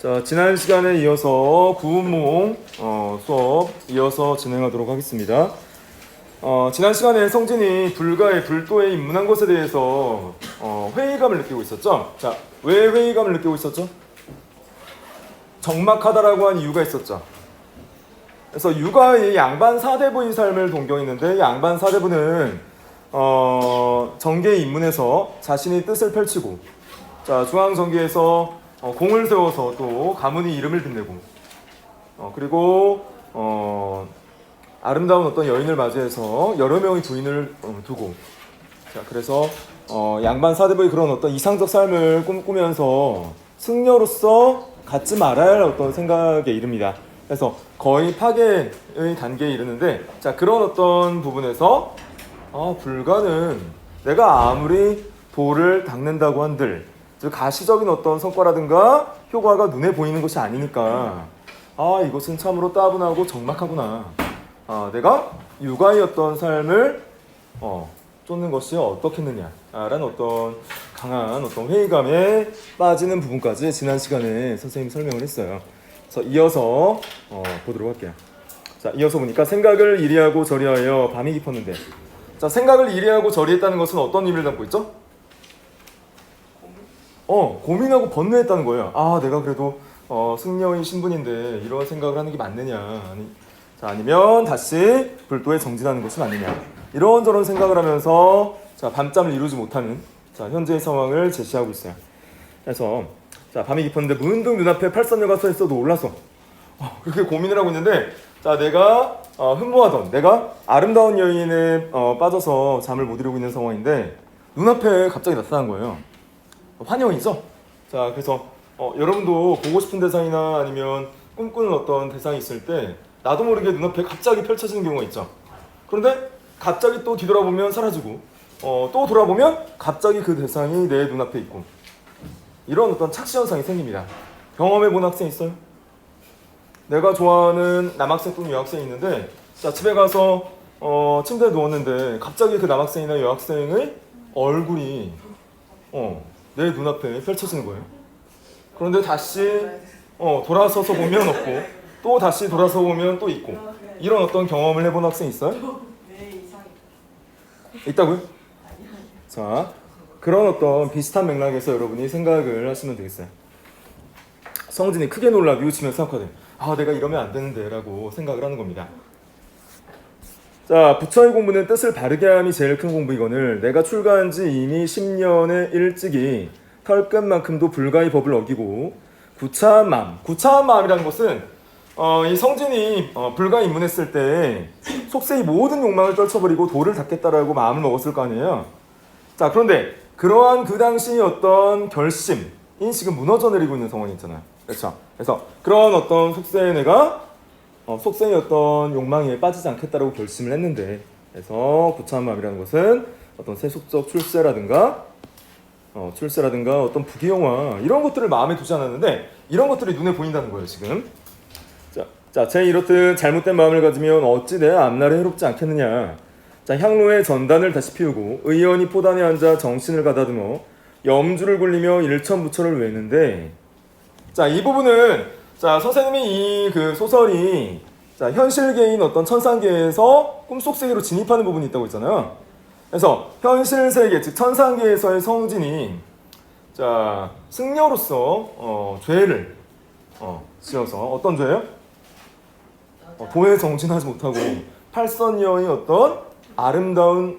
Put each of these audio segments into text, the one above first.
자, 지난 시간에 이어서 구운몽 수업 이어서 진행하도록 하겠습니다. 지난 시간에 성진이 불가의 불도에 입문한 것에 대해서 회의감을 느끼고 있었죠. 자, 왜 회의감을 느끼고 있었죠? 적막하다라고 한 이유가 있었죠. 그래서 육아의 양반 사대부의 삶을 동경했는데, 양반 사대부는 정계에 입문해서 자신의 뜻을 펼치고, 자, 중앙정계에서 공을 세워서 또 가문의 이름을 빛내고, 그리고 아름다운 어떤 여인을 맞이해서 여러 명의 부인을 두고, 자, 그래서 양반 사대부의 그런 어떤 이상적 삶을 꿈꾸면서 승려로서 갖지 말아야 할 어떤 생각에 이릅니다. 그래서 거의 파괴의 단계에 이르는데, 자, 그런 어떤 부분에서 불가는 내가 아무리 돌을 닦는다고 한들, 즉 가시적인 어떤 성과라든가 효과가 눈에 보이는 것이 아니니까 이것은 참으로 따분하고 적막하구나. 내가 육아의 어떤 삶을 쫓는 것이 어떻겠느냐라는 어떤 강한 어떤 회의감에 빠지는 부분까지 지난 시간에 선생님이 설명을 했어요. 그래서 이어서 보도록 할게요. 자, 이어서 보니까 생각을 이리하고 저리하여 밤이 깊었는데, 자, 생각을 이리하고 저리했다는 것은 어떤 의미를 담고 있죠? 고민하고 번뇌했다는 거예요. 내가 그래도 승려의 신분인데 이런 생각을 하는 게 맞느냐, 아니면 다시 불도에 정진하는 것이 맞느냐, 이런저런 생각을 하면서 자, 밤잠을 이루지 못하는 자, 현재의 상황을 제시하고 있어요. 그래서 자, 밤이 깊었는데 문득 눈앞에 팔선녀가 서 있어 놀라서 그렇게 고민을 하고 있는데, 자, 내가 흠모하던, 내가 아름다운 여인에 빠져서 잠을 못 이루고 있는 상황인데 눈앞에 갑자기 나타난 거예요. 환영이죠? 자, 그래서 여러분도 보고 싶은 대상이나 아니면 꿈꾸는 어떤 대상이 있을 때 나도 모르게 눈앞에 갑자기 펼쳐지는 경우가 있죠. 그런데 갑자기 또 뒤돌아보면 사라지고, 또 돌아보면 갑자기 그 대상이 내 눈앞에 있고, 이런 어떤 착시 현상이 생깁니다. 경험해본 학생 있어요? 내가 좋아하는 남학생 또는 여학생이 있는데, 자, 집에 가서 침대에 누웠는데 갑자기 그 남학생이나 여학생의 얼굴이 내 눈앞에 펼쳐지는 거예요. 그런데 다시 돌아서서 보면 없고, 또 다시 돌아서 보면 또 있고, 이런 어떤 경험을 해본 학생 있어요? 있다고요? 자, 그런 어떤 비슷한 맥락에서 여러분이 생각을 하시면 되겠어요. 성진이 크게 놀라 뉘우치면서 생각하되, 내가 이러면 안 되는데 라고 생각을 하는 겁니다. 자, 부처의 공부는 뜻을 바르게 함이 제일 큰 공부이거늘 내가 출가한 지 이미 10년의 일찍이 털끝만큼도 불가의 법을 어기고 구차한 마음이라는 것은 이 성진이 불가에 입문했을 때 속세의 모든 욕망을 떨쳐버리고 도를 닦겠다라고 마음을 먹었을 거 아니에요. 자, 그런데 그러한 그 당시 어떤 결심이 지금 무너져 내리고 있는 상황이 있잖아요. 그렇죠? 그래서 그런 어떤 속세의 내가 속세의 어떤 욕망에 빠지지 않겠다라고 결심을 했는데, 그래서 구차한 마음이라는 것은 어떤 세속적 출세라든가 어떤 부귀영화, 이런 것들을 마음에 두지 않았는데 이런 것들이 눈에 보인다는 거예요, 지금. 자, 제 이렇듯 잘못된 마음을 가지면 어찌 내 앞날에 해롭지 않겠느냐. 자, 향로에 전단을 다시 피우고 의연히 포단에 앉아 정신을 가다듬어 염주를 굴리며 일천부처를 외는데, 자, 이 부분은 자, 선생님이 이 그 소설이 자, 현실계인 어떤 천상계에서 꿈속 세계로 진입하는 부분이 있다고 했잖아요. 그래서 현실 세계, 즉 천상계에서의 성진이 자, 승려로서 죄를 지어서, 어떤 죄예요? 도에 정진하지 못하고 팔선녀의 어떤 아름다운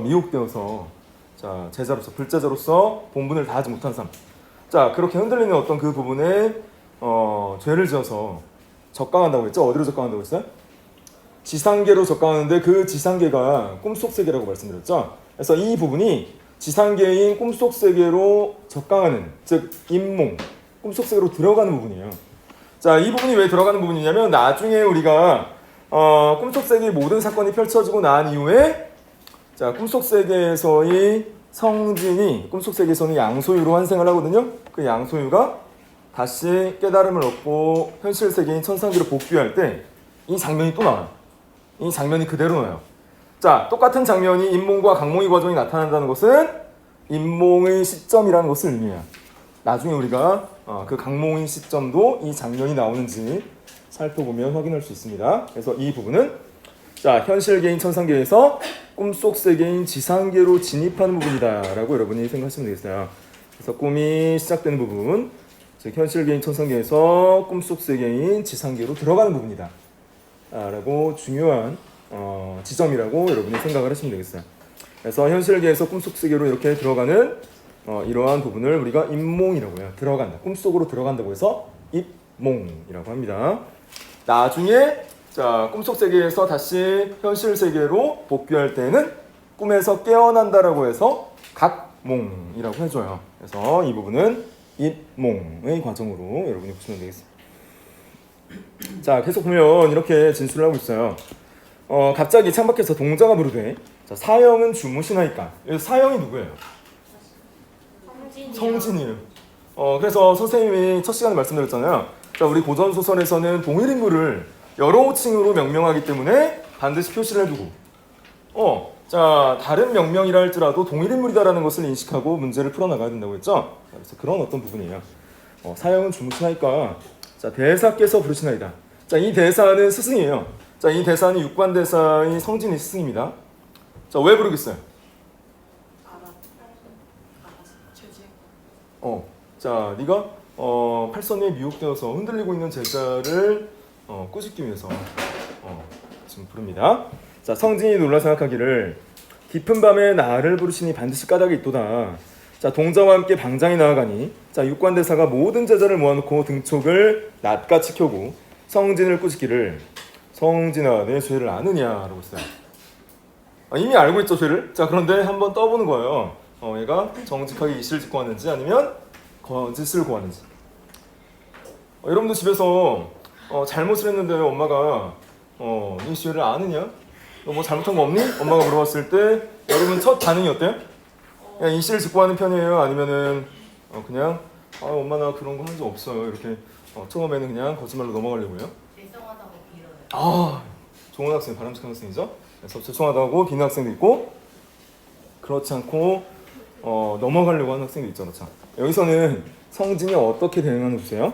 미혹되어서 자, 제자로서, 불제자로서 본분을 다하지 못한 삶. 자, 그렇게 흔들리는 어떤 그 부분에 죄를 지어서 적강한다고 했죠? 어디로 적강한다고 했어요? 지상계로 적강하는데 그 지상계가 꿈속 세계라고 말씀드렸죠? 그래서 이 부분이 지상계인 꿈속 세계로 적강하는, 즉 임몽, 꿈속 세계로 들어가는 부분이에요. 자, 이 부분이 왜 들어가는 부분이냐면, 나중에 우리가 꿈속 세계의 모든 사건이 펼쳐지고 난 이후에 자, 꿈속 세계에서의 성진이 꿈속 세계에서는 양소유로 환생을 하거든요. 그 양소유가 다시 깨달음을 얻고 현실 세계인 천상계로 복귀할 때 이 장면이 또 나와요. 이 장면이 그대로 나와요. 자, 똑같은 장면이 인몽과 강몽의 과정이 나타난다는 것은 인몽의 시점이라는 것을 의미해요. 나중에 우리가 그 강몽인 시점도 이 장면이 나오는지 살펴보면 확인할 수 있습니다. 그래서 이 부분은 자, 현실계인 천상계에서 꿈속 세계인 지상계로 진입하는 부분이다라고 여러분이 생각하시면 되겠어요. 그래서 꿈이 시작되는 부분, 즉 현실계인 천상계에서 꿈속 세계인 지상계로 들어가는 부분이다 라고 중요한 지점이라고 여러분이 생각을 하시면 되겠어요. 그래서 현실계에서 꿈속 세계로 이렇게 들어가는 이러한 부분을 우리가 입몽이라고 해요. 들어간다. 꿈속으로 들어간다고 해서 입몽이라고 합니다. 나중에 자, 꿈속 세계에서 다시 현실 세계로 복귀할 때는 꿈에서 깨어난다라고 해서 각몽이라고 해줘요. 그래서 이 부분은 입몽의 과정으로 여러분이 보시면 되겠습니다. 자, 계속 보면 이렇게 진술을 하고 있어요. 갑자기 창밖에서 동자가 부르되 자, 사형은 주무시나이까. 여기서 사형이 누구예요? 성진이에요. 그래서 선생님이 첫 시간에 말씀드렸잖아요. 자, 우리 고전 소설에서는 동일 인물을 여러 호칭으로 명명하기 때문에 반드시 표시를 해두고 자, 다른 명명이라 할지라도 동일 인물이다라는 것을 인식하고 문제를 풀어나가야 된다고 했죠. 그래서 그런 어떤 부분이에요. 사형은 주무시나이까. 자, 대사께서 부르시나이다. 자, 이 대사는 스승이에요. 자, 이 대사는 육관대사인 성진이 스승입니다. 자, 왜 부르겠어요? 자, 네가 팔선에 미혹되어서 흔들리고 있는 제자를 꾸짖기 위해서 지금 부릅니다. 자, 성진이 놀라 생각하기를 깊은 밤에 나를 부르시니 반드시 까닭이 있도다. 자, 동자와 함께 방장이 나아가니 자, 육관대사가 모든 제자를 모아놓고 등촉을 낱같이 켜고 성진을 꾸짖기를 성진아 내 죄를 아느냐라고 했어요. 이미 알고 있죠, 죄를. 자, 그런데 한번 떠보는 거예요. 얘가 정직하게 이실을 짓고 왔는지 아니면 거짓을 고하는지. 여러분도 집에서 잘못을 했는데 엄마가 이 죄를 아느냐? 너 뭐 잘못한 거 없니? 엄마가 물어봤을 때 여러분 첫 반응이 어때요? 그냥 이실을 짓고 하는 편이에요? 아니면은 그냥 엄마 나 그런 거 한 적 없어요. 이렇게 처음에는 그냥 거짓말로 넘어가려고요. 죄송하다고 빌어요. 좋은 학생, 바람직한 학생이죠. 그래서 죄송하다고 비는 학생도 있고 그렇지 않고 넘어가려고 하는 학생도 있죠. 그렇죠? 여기서는 성진이 어떻게 대응하는 보세요.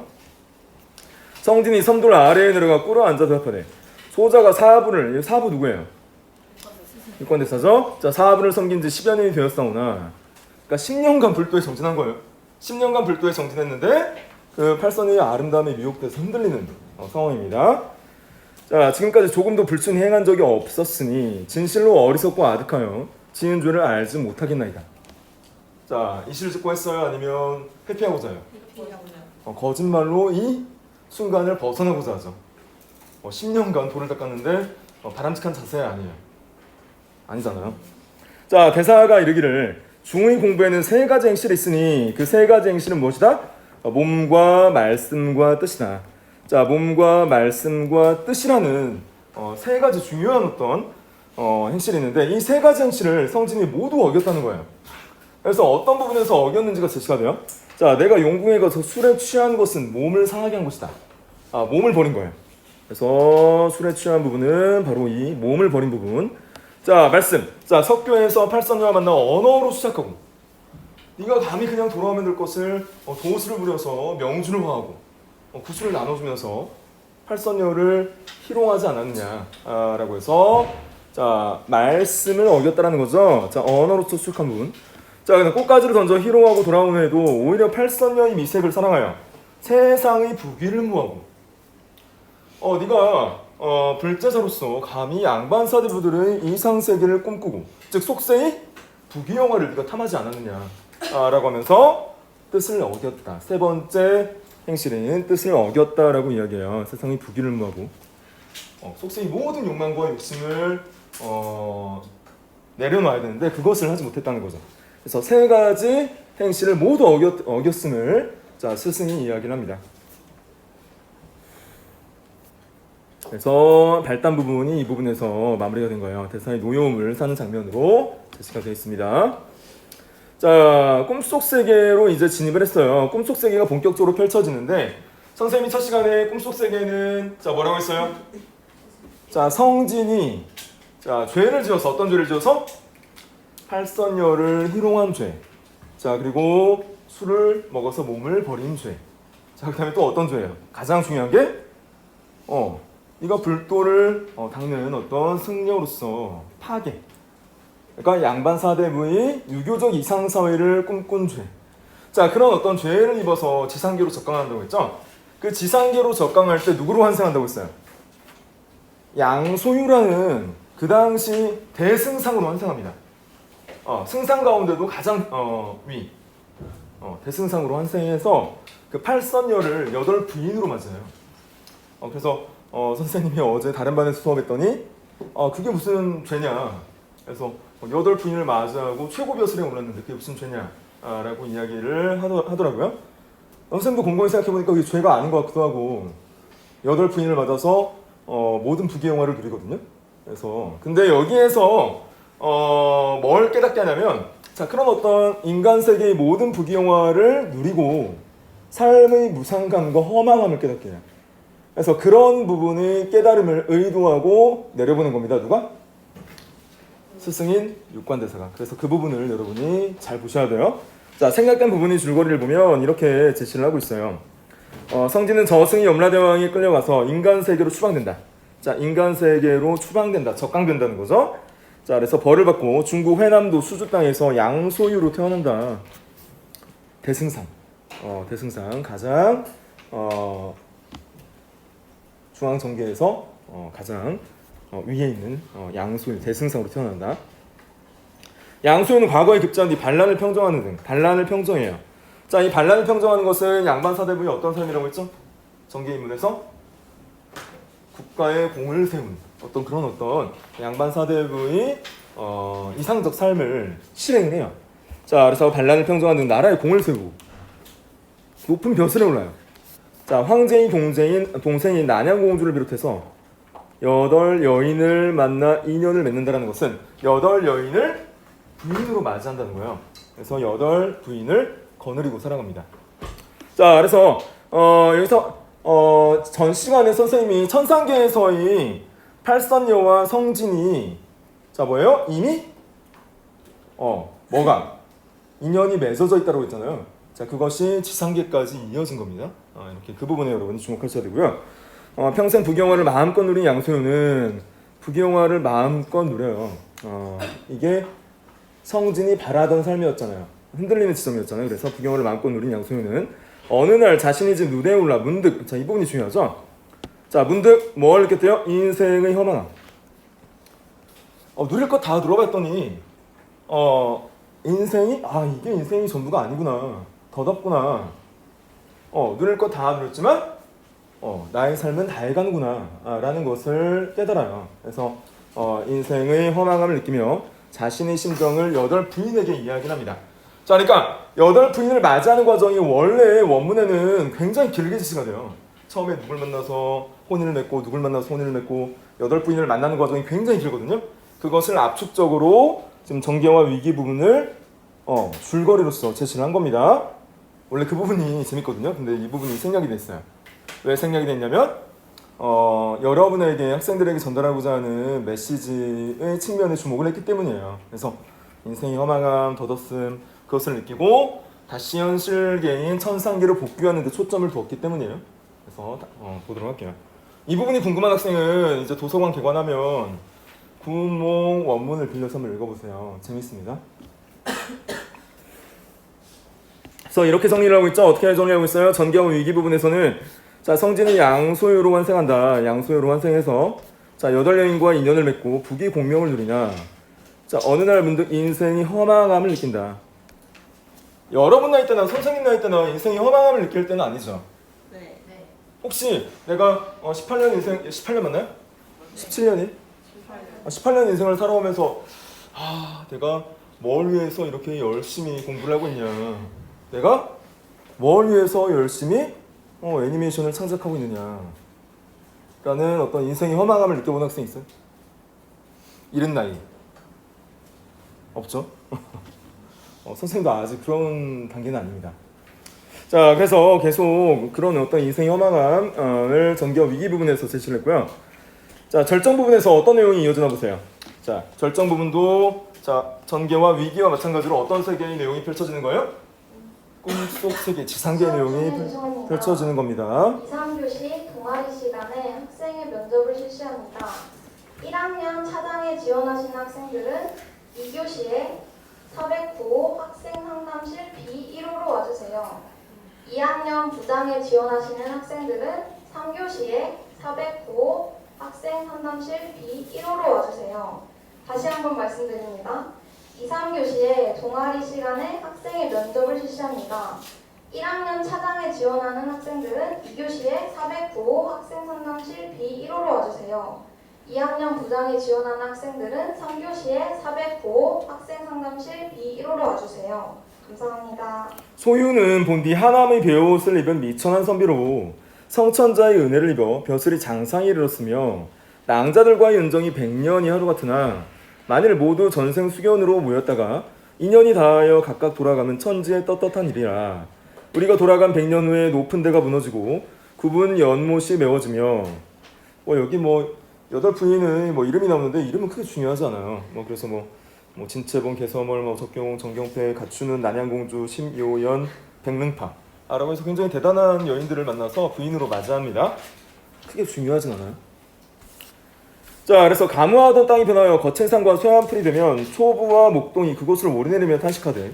성진이 섬돌 아래에 내려가 꿇어 앉아 대답하네. 소자가 사부 누구예요? 육관대사죠. 자, 사부를 섬긴 지 10여 년이 되었사오나 그러니까 10년간 불도에 정진한 거예요. 10년간 불도에 정진했는데 그 팔선의 아름다움에 미혹돼서 흔들리는 상황입니다. 자, 지금까지 조금도 불순히 행한 적이 없었으니 진실로 어리석고 아득하여 지은 죄를 알지 못하겠나이다. 자, 이실을 짓고 했어요? 아니면 회피하고자 해요? 거짓말로 이 순간을 벗어나고자 하죠. 10년간 돌을 닦았는데 바람직한 자세 아니잖아요. 자, 대사가 이르기를 중의 공부에는 세 가지 행실이 있으니 그 세 가지 행실은 무엇이다? 몸과 말씀과 뜻이다. 자, 몸과 말씀과 뜻이라는 세 가지 중요한 어떤 행실이 있는데 이 세 가지 행실을 성진이 모두 어겼다는 거예요. 그래서 어떤 부분에서 어겼는지가 제시가 돼요. 자, 내가 용궁에 가서 술에 취한 것은 몸을 상하게 한 것이다. 몸을 버린 거예요. 그래서 술에 취한 부분은 바로 이 몸을 버린 부분. 자, 말씀. 자, 석교에서 팔선녀와 만나 언어로 수작하고 네가 감히 그냥 돌아오면 될 것을 도수를 부려서 명주를 화하고 구술을 나눠주면서 팔선녀를 희롱하지 않았느냐라고 해서 자, 말씀을 어겼다라는 거죠. 자, 언어로서 수작한 부분. 자, 그냥 꽃가지를 던져 희롱하고 돌아온 후에도 오히려 팔선녀의 미색을 사랑하여 세상의 부귀를 무하고 네가 불제자로서 감히 양반사대부들의 이상세계를 꿈꾸고 즉 속세의 부귀영화를 네가 탐하지 않았느냐라고 하면서 뜻을 어겼다. 세 번째 행실은 뜻을 어겼다라고 이야기해요. 세상의 부귀를 무하고 속세의 모든 욕망과 욕심을 내려놔야 되는데 그것을 하지 못했다는 거죠. 그래서 세 가지 행실을 모두 어겼음을 자, 스승이 이야기를 합니다. 그래서 발단 부분이 이 부분에서 마무리가 된 거예요. 대사의 노여움을 사는 장면으로 제시가 되어 있습니다. 자, 꿈속 세계로 이제 진입을 했어요. 꿈속 세계가 본격적으로 펼쳐지는데 선생님이 첫 시간에 꿈속 세계는 자, 뭐라고 했어요? 자, 성진이 자, 죄를 지어서 어떤 죄를 지어서? 팔선녀를 희롱한 죄. 자, 그리고 술을 먹어서 몸을 버린 죄. 자, 그 다음에 또 어떤 죄예요? 가장 중요한 게 이거 불도를 닦는 어떤 승려로서 파괴. 그러니까 양반 사대부의 유교적 이상사회를 꿈꾼 죄. 자, 그런 어떤 죄를 입어서 지상계로 접강한다고 했죠? 그 지상계로 접강할 때 누구로 환생한다고 했어요? 양소유라는 그 당시 대승상으로 환생합니다. 승상 가운데도 가장 위 대승상으로 환생해서 그 팔선녀를 8부인으로 맞아요. 그래서 선생님이 어제 다른 반에서 수업했더니 그게 무슨 죄냐. 그래서 8부인을 맞이하고 최고 벼슬에 올랐는데 그게 무슨 죄냐 라고 이야기를 하더라고요. 선생님도 곰곰이 생각해보니까 그게 죄가 아닌 것 같기도 하고 8부인을 맞아서 모든 부귀영화를 누리거든요. 그래서 근데 여기에서 뭘 깨닫게 하냐면 자, 그런 어떤 인간 세계의 모든 부귀영화를 누리고 삶의 무상감과 허망함을 깨닫게 해요. 그래서 그런 부분의 깨달음을 의도하고 내려보는 겁니다. 누가? 스승인 육관대사가. 그래서 그 부분을 여러분이 잘 보셔야 돼요. 자, 생략된 부분의 줄거리를 보면 이렇게 제시를 하고 있어요. 성진은 저승이 염라대왕에 끌려가서 인간 세계로 추방된다. 자, 인간 세계로 추방된다. 적강된다는 거죠. 자, 그래서 벌을 받고 중국 회남도 수주 땅에서 양소유로 태어난다. 대승상. 대승상 가장 중앙 정계에서 가장 위에 있는 양소유 대승상으로 태어난다. 양소유는 과거에 급제한 뒤 반란을 평정하는 등 반란을 평정해요. 자, 이 반란을 평정하는 것은 양반 사대부의 어떤 삶이라고 했죠? 정계 인문에서 국가의 공을 세운 어떤 양반 사대부의 이상적 삶을 실행을 해요. 자, 그래서 반란을 평정하는 나라의 공을 세우고 높은 벼슬에 올라요. 자, 황제의 동생인 난양공주를 비롯해서 8여인을 만나 인연을 맺는다는 것은 8여인을 부인으로 맞이한다는 거예요. 그래서 8부인을 거느리고 살아갑니다. 자, 그래서 여기서 전 시간에 선생님이 천상계에서의 팔선녀와 성진이 자 뭐예요? 이미 뭐가 인연이 맺어져 있다고 했잖아요. 자, 그것이 지상계까지 이어진 겁니다. 이렇게 그 부분에 여러분이 주목하셔야 되고요. 평생 부귀영화를 마음껏 누린 양소유는 부귀영화를 마음껏 누려요. 이게 성진이 바라던 삶이었잖아요. 흔들리는 지점이었잖아요. 그래서 부귀영화를 마음껏 누린 양소유는 어느 날 자신이 집 무대에 올라 문득 자, 이 부분이 중요하죠. 자, 문득 뭘 느꼈대요? 인생의 허망함. 누릴 거 다 들어봤더니 인생이 이게 인생이 전부가 아니구나. 더덥구나. 누릴 거 다 누렸지만 나의 삶은 다 해가는구나 라는 것을 깨달아요. 그래서 인생의 허망함을 느끼며 자신의 심정을 8부인에게 이야기를 합니다. 자, 그러니까 8부인을 맞이하는 과정이 원래 원문에는 굉장히 길게 제시가 돼요. 처음에 누굴 만나서 혼인을 맺고 누굴 만나서 혼인을 맺고 8부인을 만나는 과정이 굉장히 길거든요. 그것을 압축적으로 지금 정계와 위기 부분을 줄거리로서 제시를 한 겁니다. 원래 그 부분이 재밌거든요. 근데 이 부분이 생략이 됐어요. 왜 생략이 됐냐면 여러분에게 학생들에게 전달하고자 하는 메시지의 측면에 주목을 했기 때문이에요. 그래서 인생의 허망함, 덧없음 그것을 느끼고 다시 현실계인 천상계로 복귀하는 데 초점을 두었기 때문이에요. 그래서 보도록 할게요. 이 부분이 궁금한 학생은 이제 도서관 개관하면 구몽 원문을 빌려서 한번 읽어보세요. 재밌습니다. 그래서 이렇게 정리를 하고 있죠. 어떻게 정리하고 있어요? 전개와 위기 부분에서는 자, 성진은 양소유로 환생한다. 양소유로 환생해서 자, 8여인과 인연을 맺고 부귀 공명을 누리나. 자, 어느 날 문득 인생이 허망함을 느낀다. 여러분 나이 때나 선생님 나이 때나 인생이 허망함을 느낄 때는 아니죠. 네. 혹시 내가 18년 맞나요? 17년이? 18년 인생을 살아오면서 내가 뭘 위해서 이렇게 열심히 공부를 하고 있냐. 내가 뭘 위해서 열심히 애니메이션을 창작하고 있느냐 라는 어떤 인생의 허망함을 느껴본 학생 있어요? 이른 나이 없죠? 선생님도 아직 그런 단계는 아닙니다. 자, 그래서 계속 그런 어떤 인생의 허망함을 전개와 위기 부분에서 제시를 했고요. 자, 절정 부분에서 어떤 내용이 이어지나 보세요. 자, 절정 부분도 자, 전개와 위기와 마찬가지로 어떤 세계의 내용이 펼쳐지는 거예요? 꿈속 세계 지상계 내용이 펼쳐지는 겁니다. 2, 3교시 동아리 시간에 학생의 면접을 실시합니다. 1학년 차장에 지원하신 학생들은 2교시에 409호 학생 상담실 B1호로 와주세요. 2학년 부장에 지원하시는 학생들은 3교시에 409호 학생 상담실 B1호로 와주세요. 다시 한번 말씀드립니다. 2, 3교시에 동아리 시간에 학생의 면접을 실시합니다. 1학년 차장에 지원하는 학생들은 2교시에 409호 학생 상담실 B1호로 와주세요. 2학년 부장에 지원하는 학생들은 3교시에 409호 학생 상담실 B1호로 와주세요. 감사합니다. 소유는 본디 하남의 베옷을 입은 미천한 선비로 성천자의 은혜를 입어 벼슬이 장상에 이르렀으며 낭자들과의 은정이 100년이 하루 같으나 만일 모두 전생 수견으로 모였다가 인연이 닿아여 각각 돌아가면 천지의 떳떳한 일이라. 우리가 돌아간 100년 후에 높은 데가 무너지고 굽은 연못이 메워지며 여기 여덟 부인의 이름이 나오는데 이름은 크게 중요하지 않아요. 그래서 진채봉, 개서멀, 적경홍, 정경패, 갖추는, 난양공주, 심요연, 백능파 라고 해서 굉장히 대단한 여인들을 만나서 부인으로 맞이합니다. 크게 중요하진 않아요. 자, 그래서 가무하던 땅이 변하여 거친 산과 쇠한풀이 되면 초부와 목동이 그곳을 오르내리며 탄식하되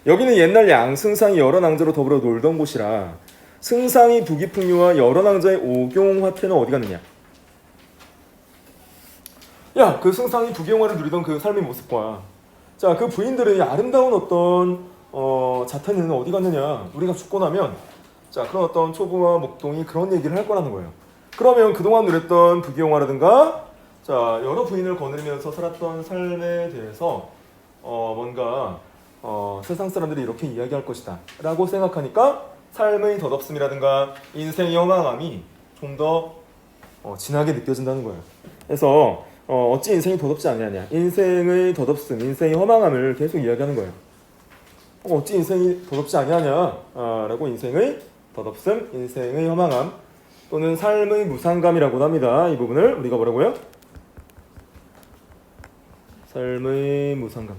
여기는 옛날 양승상이 여러 낭자로 더불어 놀던 곳이라. 승상이 부귀풍류와 여러 낭자의 오경화태는 어디 갔느냐? 야, 그 승상이 부귀영화를 누리던 그 삶의 모습과 자, 그 부인들의 아름다운 어떤 자태는 어디 갔느냐? 우리가 죽고 나면 자, 그런 어떤 초부와 목동이 그런 얘기를 할 거라는 거예요. 그러면 그동안 누렸던 부귀영화라든가 자, 여러 부인을 거느리면서 살았던 삶에 대해서 뭔가 세상 사람들이 이렇게 이야기할 것이다 라고 생각하니까 삶의 덧없음이라든가 인생의 허망함이 좀 더 진하게 느껴진다는 거예요. 그래서 어찌 인생이 덧없지 않냐냐, 인생의 덧없음, 인생의 허망함을 계속 이야기하는 거예요. 어찌 인생이 덧없지 않냐냐 라고 인생의 덧없음, 인생의 허망함 또는 삶의 무상감이라고 합니다. 이 부분을 우리가 뭐라고요? 삶의 무상감,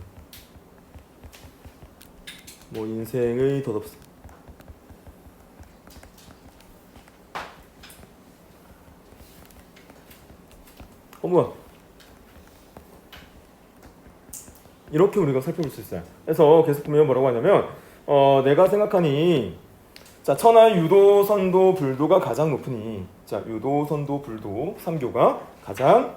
인생의 덧없음. 뭐야? 이렇게 우리가 살펴볼 수 있어요. 그래서 계속 보면 뭐라고 하냐면 내가 생각하니 자, 천하 유도 선도 불도가 가장 높으니 자, 유도 선도 불도 3교가 가장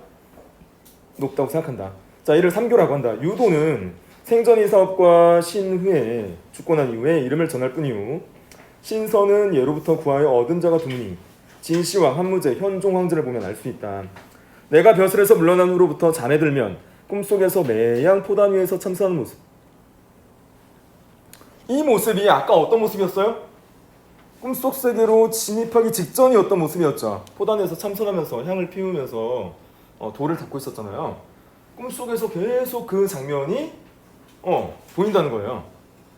높다고 생각한다. 자, 이를 3교라고 한다. 유도는 생전의 사업과 신후에 죽고 난 이후에 이름을 전할 뿐이요, 신선은 예로부터 구하여 얻은 자가 드무니 진시황, 한무제, 현종 황제를 보면 알 수 있다. 내가 벼슬에서 물러난 후로부터 잠에 들면 꿈속에서 매양 포단 위에서 참선하는 모습. 이 모습이 아까 어떤 모습이었어요? 꿈속 세계로 진입하기 직전이었던 모습이었죠. 포단에서 참선하면서 향을 피우면서 돌을 닦고 있었잖아요. 꿈속에서 계속 그 장면이 보인다는 거예요.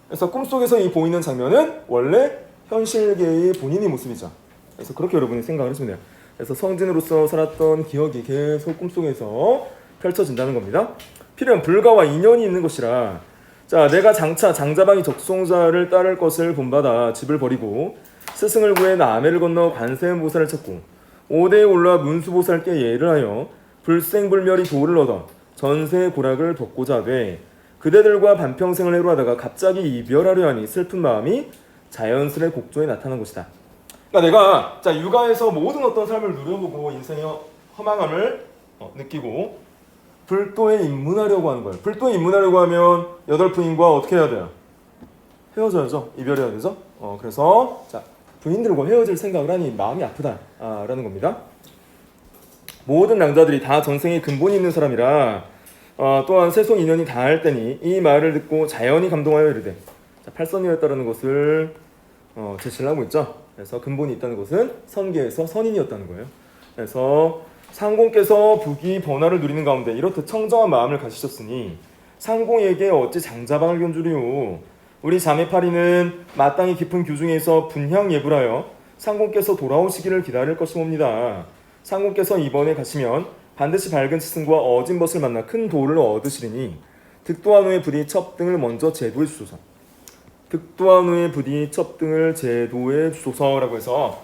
그래서 꿈속에서 이 보이는 장면은 원래 현실계의 본인의 모습이죠. 그래서 그렇게 여러분이 생각을 하시면 돼요. 그래서 성진으로서 살았던 기억이 계속 꿈속에서 펼쳐진다는 겁니다. 필연 불가와 인연이 있는 것이라. 자, 내가 장차 장자방이 적송자를 따를 것을 본받아 집을 버리고 스승을 구해 남해를 건너 관세음보살을 찾고 5대에 올라 문수보살께 예를 하여 불생불멸이 도를 얻어 전세의 고락을 벗고자 하되 그대들과 반평생을 해로하다가 갑자기 이별하려 하니 슬픈 마음이 자연스레 곡조에 나타난 것이다. 그러니까 내가 자, 육아에서 모든 어떤 삶을 누려보고 인생의 허망함을 느끼고 불도에 입문하려고 하는 거예요. 불도에 입문하려고 하면 여덟 부인과 어떻게 해야 돼요? 헤어져야죠. 이별해야 되죠. 그래서 자, 부인들과 헤어질 생각을 하니 마음이 아프다라는 겁니다. 모든 낭자들이 다 전생에 근본이 있는 사람이라 또한 세속 인연이 다할 때니 이 말을 듣고 자연히 감동하여 이르되 자, 팔선이었다라는 것을 제시를 하고 있죠. 그래서 근본이 있다는 것은 선계에서 선인이었다는 거예요. 그래서 상공께서 부귀 번화를 누리는 가운데 이렇듯 청정한 마음을 가지셨으니 상공에게 어찌 장자방을 견주리요. 우리 자매파리는 마땅히 깊은 규중에서 분향 예불하여 상공께서 돌아오시기를 기다릴 것이옵니다. 상공께서 이번에 가시면 반드시 밝은 치승과 어진 벗을 만나 큰 도를 얻으시리니 득도한 후에 부디 첩 등을 먼저 제도해 주소서. 득도한 후에 부디 첩등을 제도해 주소서라고 해서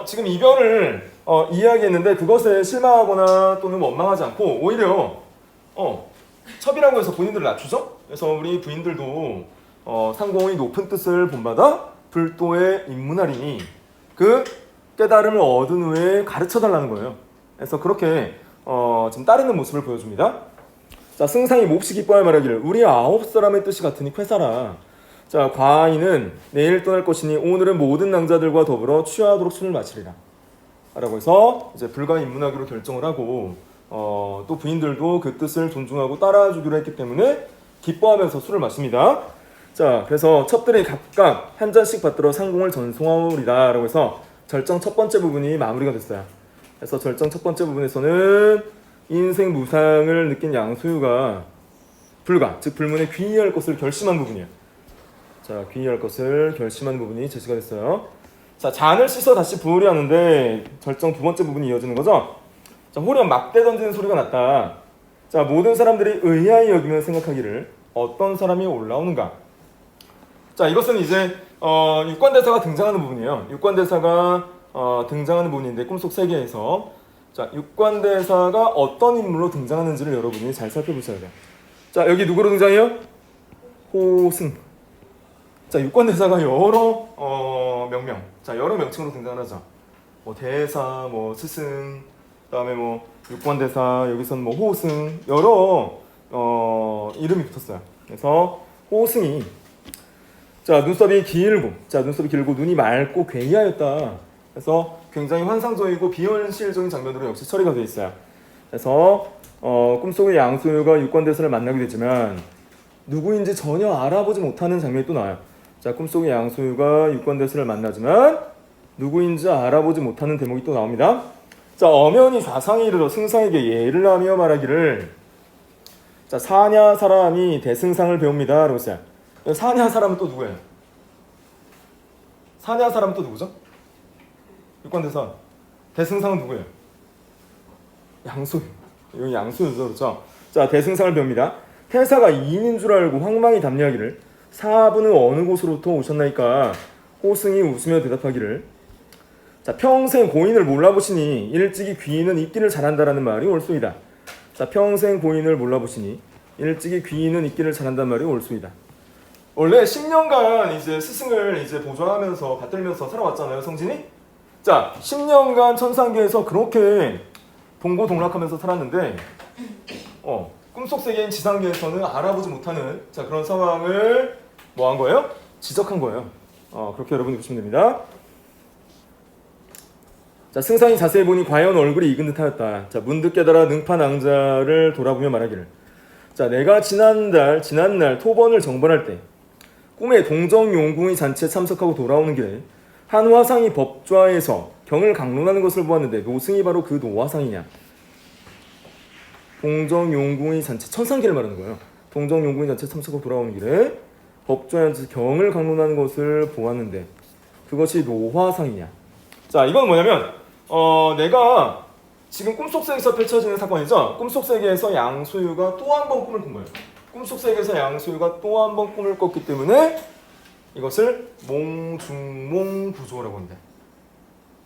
지금 이별을 이야기했는데 그것에 실망하거나 또는 원망하지 않고 오히려 첩이라고 해서 본인들을 낮추죠. 그래서 우리 부인들도 상공의 높은 뜻을 본받아 불도에 입문하리니 그 깨달음을 얻은 후에 가르쳐 달라는 거예요. 그래서 그렇게 지금 따르는 모습을 보여줍니다. 자, 승상이 몹시 기뻐할 말하기를 우리 9사람의 뜻이 같으니 쾌사라. 자, 과인은 내일 떠날 것이니 오늘은 모든 낭자들과 더불어 취하도록 술을 마시리라 라고 해서 이제 불가 입문하기로 결정을 하고 또 부인들도 그 뜻을 존중하고 따라주기로 했기 때문에 기뻐하면서 술을 마십니다. 자, 그래서 첩들이 각각 한 잔씩 받들어 상공을 전송하오리다 라고 해서 절정 첫 번째 부분이 마무리가 됐어요. 그래서 절정 첫 번째 부분에서는 인생 무상을 느낀 양소유가 불가, 즉 불문에 귀의할 것을 결심한 부분이에요. 자, 귀의할 것을 결심한 부분이 제시가 됐어요. 자, 잔을 씻어 다시 부으려 하는데 절정 두 번째 부분이 이어지는 거죠. 자, 호련 막대 던지는 소리가 났다. 자, 모든 사람들이 의아히 여기며 생각하기를 어떤 사람이 올라오는가. 자, 이것은 이제 육관대사가 등장하는 부분이에요. 육관대사가 등장하는 부분인데 꿈속 세계에서 자, 육관대사가 어떤 인물로 등장하는지를 여러분이 잘 살펴보셔야 돼요. 자, 여기 누구로 등장해요? 호승. 자, 육관대사가 여러 명명, 자, 여러 명칭으로 등장을 하죠. 뭐 대사, 뭐 스승, 그다음에 뭐 육관대사, 여기서는 뭐 호승, 여러 이름이 붙었어요. 그래서 호승이 자, 눈썹이 길고 눈이 맑고 괴이하였다. 그래서 굉장히 환상적이고 비현실적인 장면으로 역시 처리가 되어 있어요. 그래서 꿈속의 양소유가 육관대사를 만나게 되지만 누구인지 전혀 알아보지 못하는 장면이 또 나와요. 자, 꿈속의 양소유가 육관대사를 만나지만 누구인지 알아보지 못하는 대목이 또 나옵니다. 자, 엄연히 좌상에 이르러 승상에게 예를 하며 말하기를 자, 사냐 사람이 대승상을 배웁니다 라고 했어요. 사냐 사람은 또 누구예요? 사냐 사람은 또 누구죠? 육관대사. 대승상은 누구예요? 양소유. 여기 양소유죠, 그렇죠? 자, 대승상을 배웁니다. 태사가 2인인 줄 알고 황망히 답례하기를 사분은 어느 곳으로부터 오셨나이까. 호승이 웃으며 대답하기를 자, 평생 고인을 몰라보시니 일찍이 귀인은 잊기를 잘한다라는 말이 옳소이다. 자, 평생 고인을 몰라보시니 일찍이 귀인은 잊기를 잘한다는 말이 옳소이다. 원래 10년간 이제 스승을 이제 보좌하면서 받들면서 살아왔잖아요, 성진이. 자, 10년간 천상계에서 그렇게 동고동락하면서 살았는데 꿈속 세계인 지상계에서는 알아보지 못하는 자, 그런 상황을 뭐 한 거예요? 지적한 거예요. 그렇게 여러분이 보시면 됩니다. 자, 승상이 자세히 보니 과연 얼굴이 익은 듯하였다. 자, 문득 깨달아 능파낭자를 돌아보며 말하기를 자, 내가 지난날 토번을 정벌할 때 꿈에 동정용궁의 잔치에 참석하고 돌아오는 길에 한 화상이 법좌에서 경을 강론하는 것을 보았는데 노승이 바로 그 노화상이냐. 동정용궁의 잔치, 천상계를 말하는 거예요. 동정용궁의 잔치에 참석하고 돌아오는 길에 법좌에서 경을 강론하는 것을 보았는데 그것이 노화상이냐. 자, 이건 뭐냐면 내가 지금 꿈속세계에서 펼쳐지는 사건이죠. 꿈속세계에서 양소유가 또 한 번 꿈을 꾼 거예요. 꿈속세계에서 양소유가 또 한 번 꿈을 꿨기 때문에 이것을 몽중몽구조라고 합니다.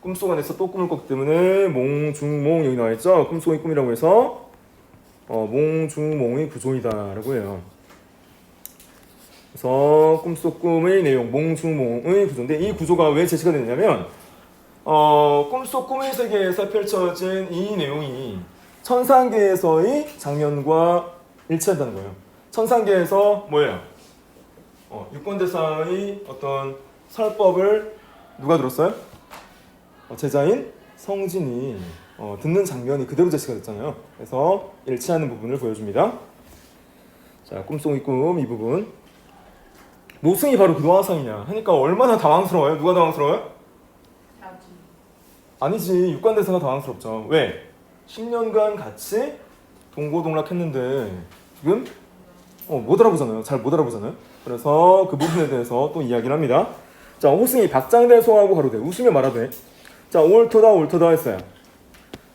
꿈속 안에서 또 꿈을 꿨기 때문에 몽중몽 여기 나와있죠. 꿈속의 꿈이라고 해서 몽중몽의 구조이다라고 해요. 그래서 꿈속 꿈의 내용 몽중몽의 구조인데 이 구조가 왜 제시가 되냐면 꿈속 꿈의 세계에서 펼쳐진 이 내용이 천상계에서의 장면과 일치한다는 거예요. 천상계에서 뭐예요? 육관대사의 어떤 설법을 누가 들었어요? 제자인 성진이 듣는 장면이 그대로 제시가 됐잖아요. 그래서 일치하는 부분을 보여줍니다. 자, 꿈속의 꿈 이 부분. 노승이 바로 그 노화상이냐 하니까 얼마나 당황스러워요? 누가 당황스러워요? 아니지, 육관대사가 당황스럽죠. 왜? 10년간 같이 동고동락했는데 지금 못 알아보잖아요. 잘 못 알아보잖아요. 그래서 그 부분에 대해서 또 이야기를 합니다. 자, 호승이 박장대소하고 가로되 웃으며 말하되 자, 옳도다 했어요.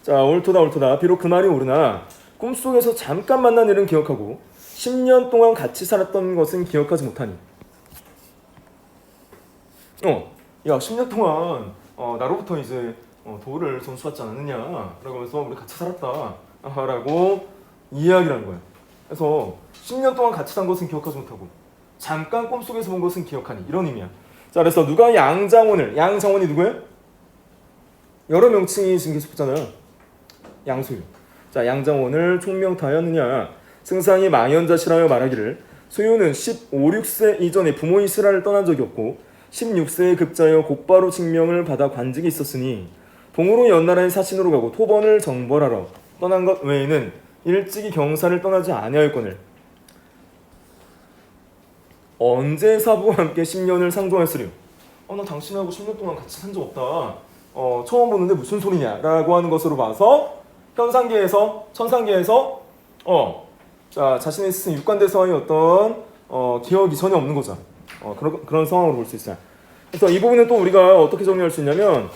자, 옳도다 비록 그 말이 옳으나 꿈속에서 잠깐 만난 일은 기억하고 10년 동안 같이 살았던 것은 기억하지 못하니 야 10년 동안 나로부터 이제 도를 전수받지 않았느냐 그러면서 우리 같이 살았다 라고 이야기를 하는 거예요. 그래서 10년 동안 같이 산 것은 기억하지 못하고 잠깐 꿈속에서 본 것은 기억하니 이런 의미야. 자 그래서 누가 양장원이 누구예요? 여러 명칭이 지금 계속 붙잖아요. 양소유. 자 양장원을 총명타였느냐 승상이 망연자실하여 말하기를 소유는 15, 6세 이전에 부모 이스라엘을 떠난 적이 없고 16세에 급자여 곧바로 칙명을 받아 관직이 있었으니 동으로 연나라의 사신으로 가고 토번을 정벌하러 떠난 것 외에는 일찍이 경사를 떠나지 아니하였거늘 언제 사부와 함께 10년을 상종하였으리요. 나 당신하고 10년 동안 같이 산 적 없다. 처음 보는데 무슨 소리냐 라고 하는 것으로 봐서 현상계에서 천상계에서 자 자신의 스승 육관대서의 어떤 기억이 전혀 없는 거죠. 그런 상황으로 볼 수 있어요. 그래서 이 부분은 또 우리가 어떻게 정리할 수 있냐면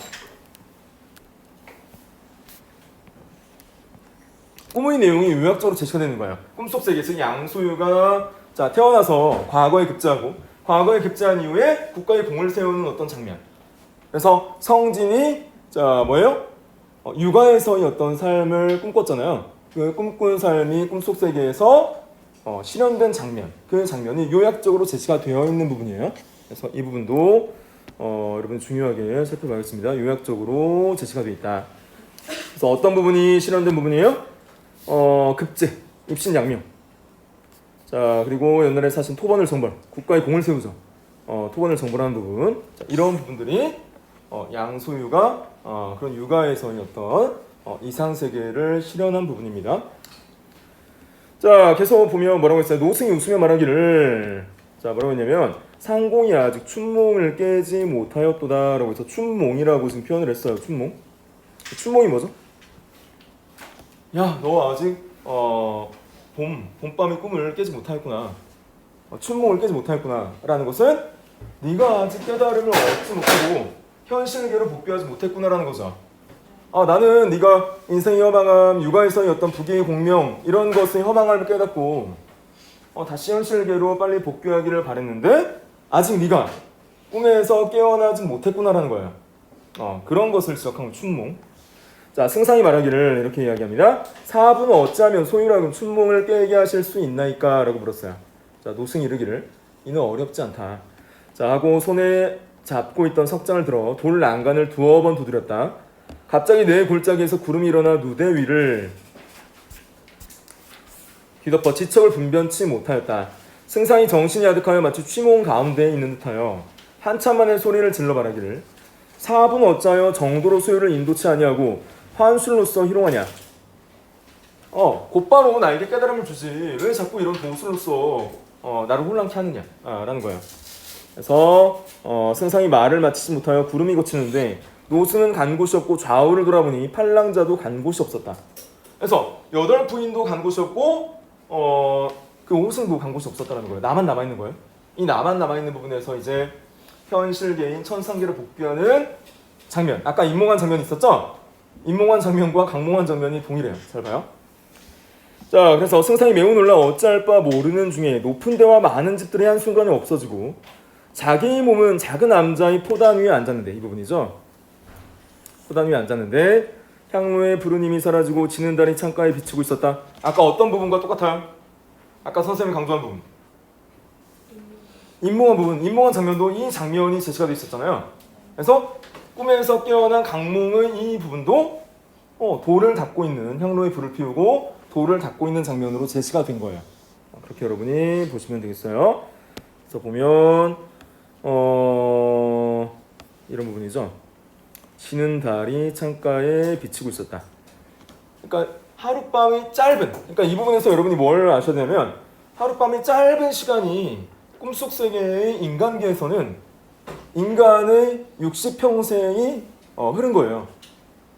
꿈의 내용이 요약적으로 제시가 되는 거예요. 꿈속 세계에서 양소유가 자 태어나서 과거에 급제하고 과거에 급제한 이후에 국가의 공을 세우는 어떤 장면. 그래서 성진이 자 뭐예요? 육아에서의 어떤 삶을 꿈꿨잖아요. 그 꿈꾼 삶이 꿈속 세계에서 실현된 장면, 그 장면이 요약적으로 제시가 되어 있는 부분이에요. 그래서 이 부분도 여러분 중요하게 살펴봐야겠습니다. 요약적으로 제시가 되어 있다. 그래서 어떤 부분이 실현된 부분이에요? 급제, 입신 양명. 자 그리고 옛날에 사신 토번을 정벌, 국가의 공을 세우죠. 토번을 정벌하는 부분. 자, 이런 부분들이 양소유가 그런 육아에서의 어떤 이상 세계를 실현한 부분입니다. 자 계속 보면 뭐라고 했어요? 노승이 웃으며 말하기를 자 뭐라고 했냐면 상공이 아직 춘몽을 깨지 못하였도다 라고 해서 춘몽이라고 지금 표현을 했어요. 춘몽이 뭐죠? 야 너 아직 봄밤의 꿈을 깨지 못하였구나. 춘몽을 깨지 못하였구나 라는 것은 네가 아직 깨달음을 얻지 못하고 현실계로 복귀하지 못했구나라는 거죠. 나는 네가 인생의 허망함, 육아에서의 어떤 부귀의 공명 이런 것의 허망함을 깨닫고 다시 현실계로 빨리 복귀하기를 바랬는데 아직 네가 꿈에서 깨어나지 못했구나라는 거예요. 그런 것을 지적한 춘몽. 자 승상이 말하기를 이렇게 이야기합니다. 사부는 어찌하면 소유라금 춘몽을 깨게 하실 수 있나이까 라고 물었어요. 자 노승이 이르기를 이는 어렵지 않다. 자 하고 손에 잡고 있던 석장을 들어 돌 난간을 두어 번 두드렸다. 갑자기 내 골짜기에서 구름이 일어나 누대 위를 뒤덮어 지척을 분변치 못하였다. 승상이 정신이 아득하여 마치 취몽 가운데에 있는 듯하여 한참 만에 소리를 질러 말하기를 사부는 어찌하여 정도로 소유를 인도치 아니하고 환술로서 희롱하냐. 곧바로 나에게 깨달음을 주지 왜 자꾸 이런 도술로서 나를 혼란케 하느냐 라는 거예요. 그래서 승상이 말을 마치지 못하여 구름이 걷히는데 노승은 간 곳이 없고 좌우를 돌아보니 팔랑자도 간 곳이 없었다. 그래서 8부인도 간 곳이 없고 그 오승도 간 곳이 없었다는 거예요. 나만 남아있는 거예요. 이 나만 남아있는 부분에서 이제 현실계인 천상계를 복귀하는 장면. 아까 임몽환 장면이 있었죠? 임몽환 장면과 강몽환 장면이 동일해요. 잘 봐요. 자 그래서 승상이 매우 놀라 어찌할 바 모르는 중에 높은 데와 많은 집들이 한순간에 없어지고 자기의 몸은 작은 남자의 포단 위에 앉았는데 이 부분이죠. 포단 위에 앉았는데 향로의 푸른 힘이 사라지고 지는 달이 창가에 비치고 있었다. 아까 어떤 부분과 똑같아요? 아까 선생님이 강조한 부분. 임몽환 부분, 임몽환 장면도 이 장면이 제시가 되어 있었잖아요. 그래서 꿈에서 깨어난 강몽의 이 부분도 돌을 닦고 있는 향로의 불을 피우고 돌을 닦고 있는 장면으로 제시가 된 거예요. 그렇게 여러분이 보시면 되겠어요. 그래서 보면 이런 부분이죠. 지는 달이 창가에 비치고 있었다. 그러니까 하룻밤이 짧은, 그러니까 이 부분에서 여러분이 뭘 아셔야 되냐면 하룻밤이 짧은 시간이 꿈속 세계의 인간계에서는 인간의 60평생이 흐른 거예요.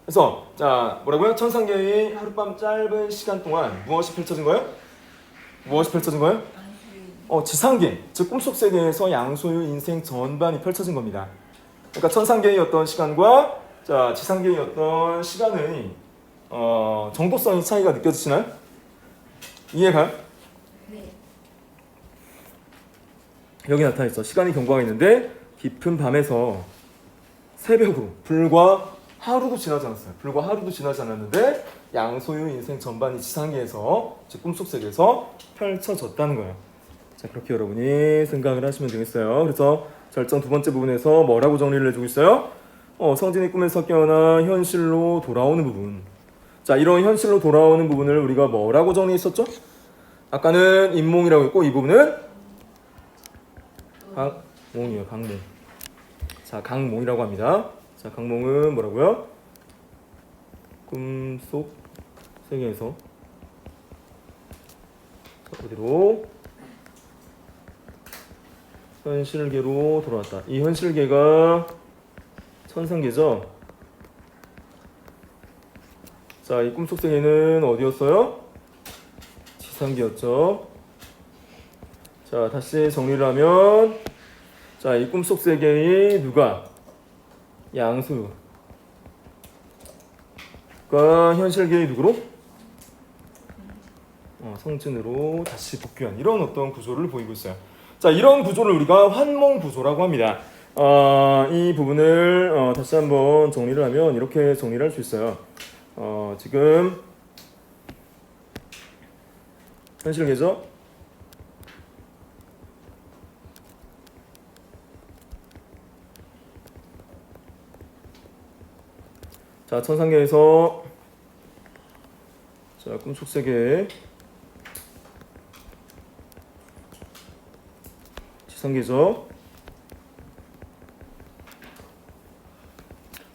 그래서 자 뭐라고요? 천상계의 하룻밤 짧은 시간 동안 무엇이 펼쳐진 거예요? 무엇이 펼쳐진 거예요? 지상계, 즉 꿈속 세계에서 양소유 인생 전반이 펼쳐진 겁니다. 그러니까 천상계의 어떤 시간과 자 지상계의 어떤 시간의 정도성의 차이가 느껴지시나요? 이해가요? 네. 여기 나타나 있어. 시간이 경과가 있는데 깊은 밤에서 새벽으로 불과 하루도 지나지 않았어요. 불과 하루도 지나지 않았는데 양소유 인생 전반이 지상계에서 즉 꿈속 세계에서 펼쳐졌다는 거예요. 자, 그렇게 여러분이 생각을 하시면 되겠어요. 그래서 절정 두 번째 부분에서 뭐라고 정리를 해주고 있어요? 성진이 꿈에서 깨어나 현실로 돌아오는 부분. 자, 이런 현실로 돌아오는 부분을 우리가 뭐라고 정리했었죠? 아까는 인몽이라고 했고 이 부분은 강몽이에요. 강몽. 자, 강몽이라고 합니다. 자, 강몽은 뭐라고요? 꿈속 세계에서 어디로? 현실계로 돌아왔다. 이 현실계가 천상계죠. 자, 이 꿈속 세계는 어디였어요? 지상계였죠. 자, 다시 정리를 하면 자, 이 꿈속 세계의 누가? 양수가 현실계의 누구로? 성진으로 다시 복귀한 이런 어떤 구조를 보이고 있어요. 자, 이런 구조를 우리가 환몽 구조라고 합니다. 이 부분을 다시 한번 정리를 하면 이렇게 정리를 할 수 있어요. 지금 현실계죠? 자, 천상계에서 자, 꿈속 세계 지상계죠.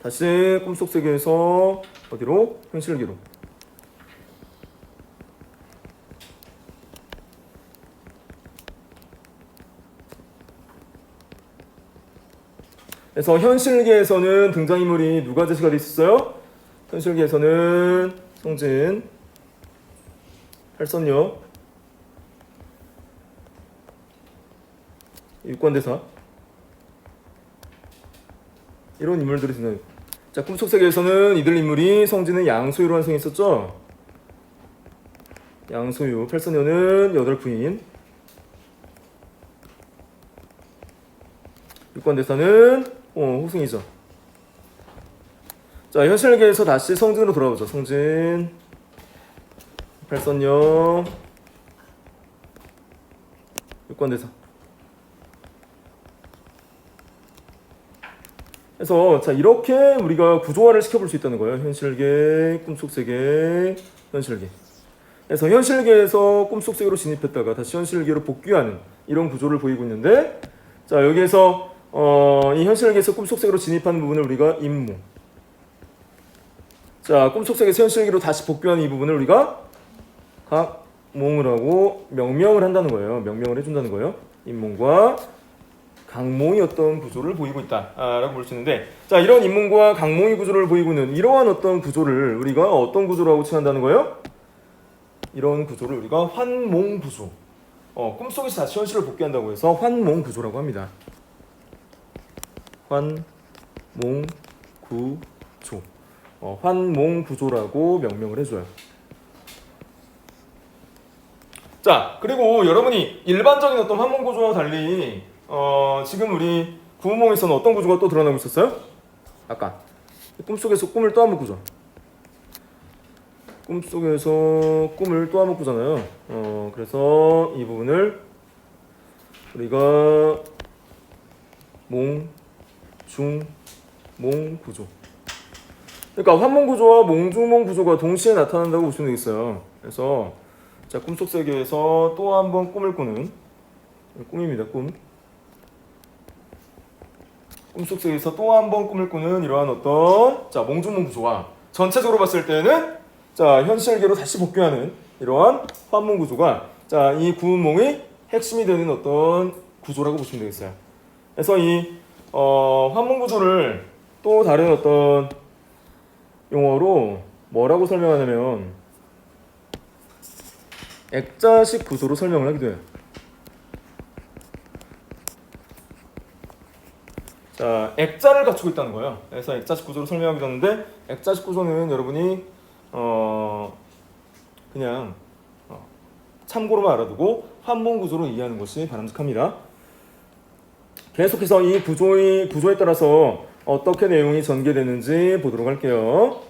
다시 꿈속 세계에서 어디로? 현실계로. 그래서 현실계에서는 등장인물이 누가 제시가 되어 있었어요? 현실계에서는 성진, 팔선녀, 육관대사 이런 인물들이 등장해요. 자, 꿈속 세계에서는 이들 인물이 성진은 양소유로 완성이 있었죠. 양소유, 팔선녀는 여덟 부인, 육관대사는 호승이죠. 자, 현실계에서 다시 성진으로 돌아오죠. 성진, 팔선녀, 육관대사. 그래서 자, 이렇게 우리가 구조화를 시켜볼 수 있다는 거예요. 현실계, 꿈속세계, 현실계. 그래서 현실계에서 꿈속세계로 진입했다가 다시 현실계로 복귀하는 이런 구조를 보이고 있는데, 자, 여기에서 이 현실계에서 꿈속세계로 진입하는 부분을 우리가 임무. 자, 꿈속세계에서 현실계로 다시 복귀하는 이 부분을 우리가 강몽을 하고 명명을 한다는 거예요. 명명을 해준다는 거예요. 임몽과 강몽이 어떤 구조를 보이고 있다라고 볼 수 있는데, 자, 이런 임몽과 강몽이 구조를 보이고 있는 이러한 어떤 구조를 우리가 어떤 구조라고 칭한다는 거예요? 이런 구조를 우리가 환몽 구조. 꿈속에서 다시 현실을 복귀한다고 해서 환몽 구조라고 합니다. 환몽 구조. 환몽 구조라고 명명을 해줘요. 자, 그리고 여러분이 일반적인 어떤 환몽 구조와 달리 지금 우리 구운몽에서는 어떤 구조가 또 드러나고 있었어요? 아까 꿈속에서 꿈을 또 한번 꾸죠. 꿈속에서 꿈을 또 한번 꾸잖아요. 그래서 이 부분을 우리가 몽, 중, 몽 구조. 그러니까 환몽 구조와 몽중몽 구조가 동시에 나타난다고 보시면 되겠어요. 그래서 자, 꿈속 세계에서 또 한번 꿈을 꾸는 꿈입니다. 꿈속 세계에서 또 한번 꿈을 꾸는 이러한 어떤 자, 몽중몽 구조와 전체적으로 봤을 때는 자, 현실계로 다시 복귀하는 이러한 환몽 구조가 자, 이 구운몽의 핵심이 되는 어떤 구조라고 보시면 되겠어요. 그래서 이 환몽 구조를 또 다른 어떤 용어로 뭐라고 설명하냐면 액자식 구조로 설명을 하기도 해요. 자, 액자를 갖추고 있다는 거예요. 그래서 액자식 구조로 설명하기도 하는데, 액자식 구조는 여러분이 그냥 참고로만 알아두고 환몽 구조로 이해하는 것이 바람직합니다. 계속해서 이 구조에 따라서 어떻게 내용이 전개되는지 보도록 할게요.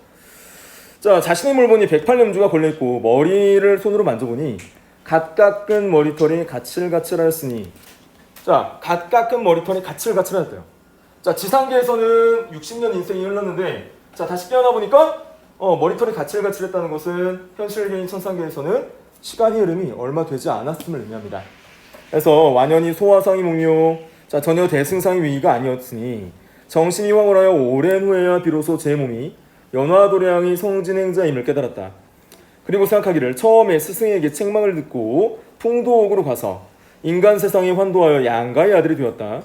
자, 자신의 물건이 108염주가 걸려있고 머리를 손으로 만져보니 갓 깎은 머리털이 가칠가칠하였으니, 자, 갓 깎은 머리털이 가칠가칠하였대요. 자, 지상계에서는 60년 인생이 흘렀는데, 자, 다시 깨어나 보니까 머리털이 가칠가칠했다는 것은 현실계인 천상계에서는 시간의 흐름이 얼마 되지 않았음을 의미합니다. 그래서 완연히 소화상이 목료, 자, 전혀 대승상의 위기가 아니었으니 정신이 황홀하여 오랜 후에야 비로소 제 몸이 연화도량이 성진행자임을 깨달았다. 그리고 생각하기를 처음에 스승에게 책망을 듣고 풍도옥으로 가서 인간 세상에 환도하여 양가의 아들이 되었다.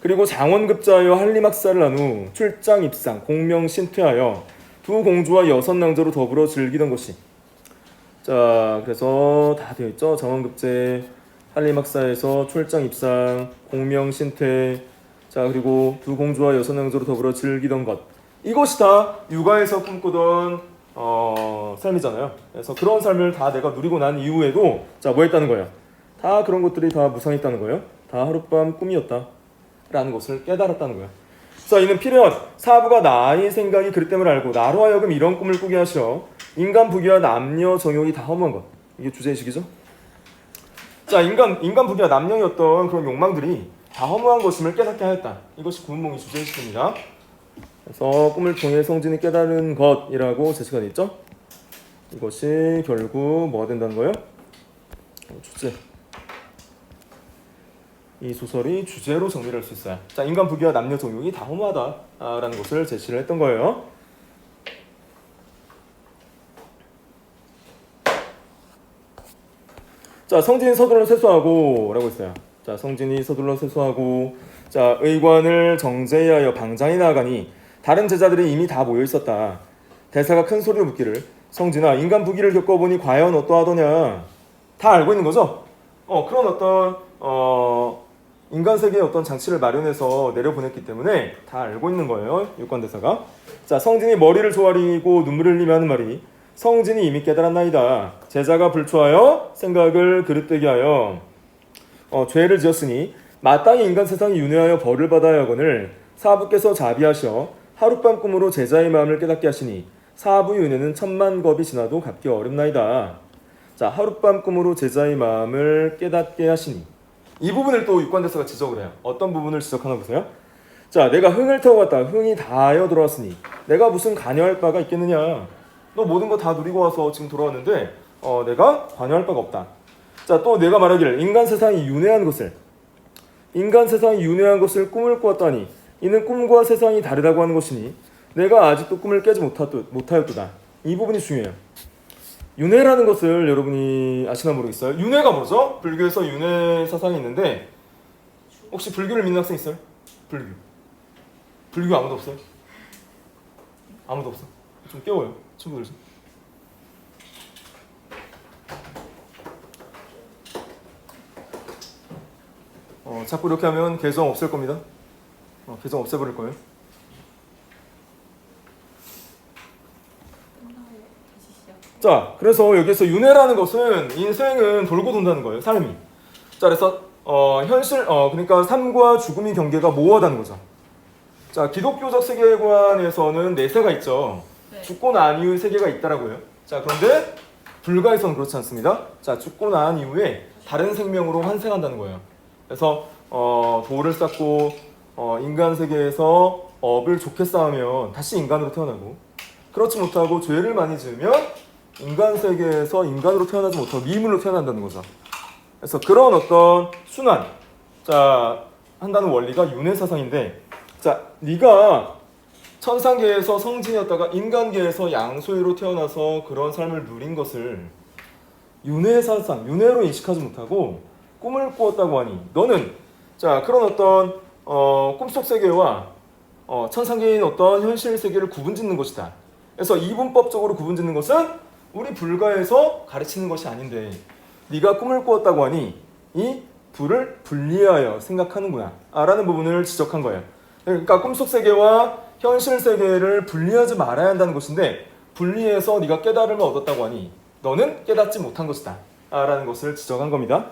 그리고 장원급자하여 한림학사를 한 후 출장 입상 공명신퇴하여 두 공주와 여섯 낭자로 더불어 즐기던 것이, 자, 그래서 다 되어 있죠. 장원급제, 한림학사에서 출장 입상 공명신퇴, 자, 그리고 두 공주와 여섯 낭자로 더불어 즐기던 것, 이것이 다 육아에서 꿈꾸던 삶이잖아요. 그래서 그런 삶을 다 내가 누리고 난 이후에도, 자, 뭐 했다는 거예요? 다 그런 것들이 다 무상했다는 거예요. 다 하룻밤 꿈이었다 라는 것을 깨달았다는 거예요. 자, 이는 필연 사부가 나의 생각이 그릇됨을 알고 나로 하여금 이런 꿈을 꾸게 하시어 인간 부귀와 남녀 정욕이 다 허무한 것, 이게 주제의식이죠. 자, 인간 부귀와 남녀의 어떤 그런 욕망들이 다 허무한 것임을 깨닫게 하였다. 이것이 구운몽이 주제의식입니다. 그래서 꿈을 통해 성진이 깨달은 것이라고 제시가 되어 있죠. 이것이 결국 뭐가 된다는 거예요? 주제. 이 소설이 주제로 정리를 할 수 있어요. 자, 인간 부귀와 남녀 정욕이 다 허무하다라는 것을 제시를 했던 거예요. 자, 성진이 서둘러 세수하고 라고 했어요. 자, 성진이 서둘러 세수하고, 자, 의관을 정제하여 방장에 나아가니 다른 제자들이 이미 다 모여 있었다. 대사가 큰 소리로 묻기를, 성진아, 인간 부귀를 겪어보니 과연 어떠하더냐. 다 알고 있는 거죠? 그런 어떤 인간 세계의 어떤 장치를 마련해서 내려보냈기 때문에 다 알고 있는 거예요. 육관대사가. 자, 성진이 머리를 조아리고 눈물을 흘리며 하는 말이, 성진이 이미 깨달았나이다. 제자가 불초하여 생각을 그릇되게 하여 죄를 지었으니 마땅히 인간 세상이 윤회하여 벌을 받아야 하거늘 사부께서 자비하셔 하룻밤 꿈으로 제자의 마음을 깨닫게 하시니 사부의 은혜는 천만 겁이 지나도 갚기 어렵나이다. 자, 하룻밤 꿈으로 제자의 마음을 깨닫게 하시니, 이 부분을 또 육관대사가 지적을 해요. 어떤 부분을 지적하나 보세요. 자, 내가 흥을 타고 갔다 흥이 다하여 돌아왔으니 내가 무슨 관여할 바가 있겠느냐. 너 모든 거 다 누리고 와서 지금 돌아왔는데 내가 관여할 바가 없다. 자, 또 내가 말하기를 인간 세상이 윤회한 것을 꿈을 꾸었다니 이는 꿈과 세상이 다르다고 하는 것이니 내가 아직도 꿈을 깨지 못하였도다. 이 부분이 중요해요. 윤회라는 것을 여러분이 아시나 모르겠어요. 윤회가 뭐죠? 불교에서 윤회 사상이 있는데, 혹시 불교를 믿는 학생 있어요? 불교 아무도 없어요? 아무도 없어? 좀 깨워요, 친구들 좀. 자꾸 이렇게 하면 계정 없앨 겁니다. 계정 없애버릴 거예요. 자, 그래서 여기서 윤회라는 것은 인생은 돌고 돈다는 거예요, 삶이. 자, 그래서 그러니까 삶과 죽음의 경계가 모호하다는 거죠. 자, 기독교적 세계관에서는 내세가 있죠. 네. 죽고 난 이후에 세계가 있다라고요. 자, 그런데 불가에서는 그렇지 않습니다. 자, 죽고 난 이후에 다른 생명으로 환생한다는 거예요. 그래서 도를 쌓고 인간 세계에서 업을 좋게 쌓으면 다시 인간으로 태어나고, 그렇지 못하고 죄를 많이 지으면 인간 세계에서 인간으로 태어나지 못하고 미물로 태어난다는 거죠. 그래서 그런 어떤 순환, 자, 한다는 원리가 윤회 사상인데, 자, 네가 천상계에서 성진이었다가 인간계에서 양소희로 태어나서 그런 삶을 누린 것을 윤회 사상, 윤회로 인식하지 못하고 꿈을 꾸었다고 하니 너는, 자, 그런 어떤 꿈속 세계와 천상계인 어떤 현실 세계를 구분짓는 것이다. 그래서 이분법적으로 구분짓는 것은 우리 불가에서 가르치는 것이 아닌데 네가 꿈을 꾸었다고 하니 이 둘을 분리하여 생각하는구나 라는 부분을 지적한 거예요. 그러니까 꿈속 세계와 현실 세계를 분리하지 말아야 한다는 것인데, 분리해서 네가 깨달음을 얻었다고 하니 너는 깨닫지 못한 것이다 라는 것을 지적한 겁니다.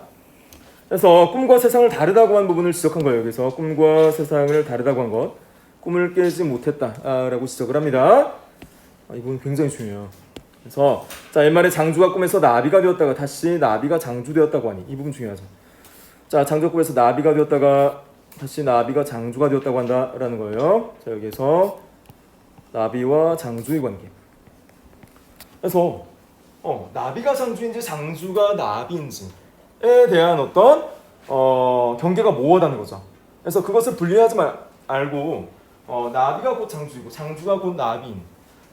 그래서 꿈과 세상을 다르다고 한 부분을 지적한 거예요. 여기서 꿈과 세상을 다르다고 한 것, 꿈을 깨지 못했다라고 지적을 합니다. 이 부분 굉장히 중요해요. 그래서 자, 옛말에 장주가 꿈에서 나비가 되었다가 다시 나비가 장주되었다고 하니 이 부분 중요하죠. 자, 장주가 꿈에서 나비가 되었다가 다시 나비가 장주가 되었다고 한다라는 거예요. 자, 여기서 나비와 장주의 관계. 그래서 나비가 장주인지 장주가 나비인지에 대한 어떤 경계가 모호하다는 거죠. 그래서 그것을 분리하지 말고 나비가 곧 장주이고 장주가 곧 나비인,